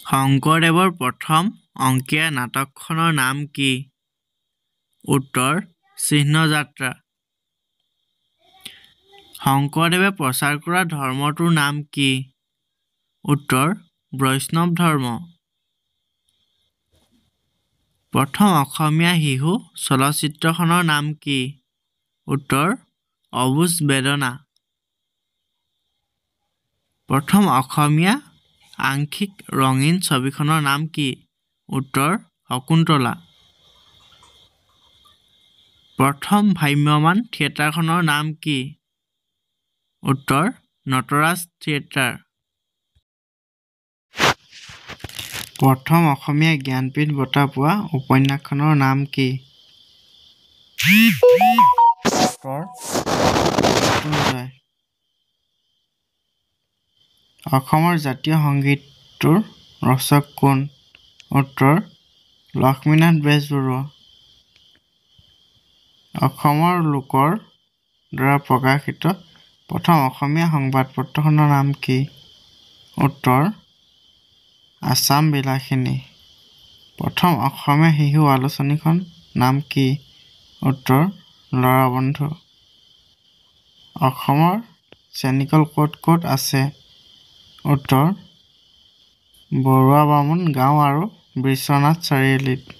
শংকৰদেৱৰ প্ৰথম অংকীয়া নাটকখনৰ নাম কি? উত্তৰ চিহ্নযাত্ৰা। শংকৰদেৱে প্ৰচাৰ কৰা ধৰ্মটোৰ নাম কি? উত্তৰ বৈষ্ণৱ ধৰ্ম। প্ৰথম অসমীয়া শিশু চলচ্চিত্ৰখনৰ নাম কি? উত্তৰ অবুজ বেদনা। প্ৰথম অসমীয়া আংশিক ৰঙীন ছবিখনৰ নাম কি? উত্তৰ শকুন্তলা। প্ৰথম ভ্ৰাম্যমাণ থিয়েটাৰখনৰ নাম কি? উত্তৰ নটৰাজ থিয়েটাৰ। প্ৰথম অসমীয়া জ্ঞানপীঠ বঁটা পোৱা উপন্যাসখনৰ নাম কি? উত্তৰ মৃত্যুঞ্জয়। অসমৰ জাতীয় সংগীতটোৰ ৰচক কোন? উত্তৰ লক্ষ্মীনাথ বেজবৰুৱা। অসমৰ লোকৰ দ্বাৰা প্ৰকাশিত প্ৰথম অসমীয়া সংবাদপত্ৰখনৰ নাম কি? উত্তৰ আছাম বিলাসিনী। প্ৰথম অসমীয়া শিশু আলোচনীখন নাম কি? উত্তৰ ল'ৰা বন্ধু। অসমৰ চেনিকল ক'ত ক'ত আছে? উত্তৰ বৰুৱা বামুণ গাঁও আৰু বিশ্বনাথ চাৰিআলিত।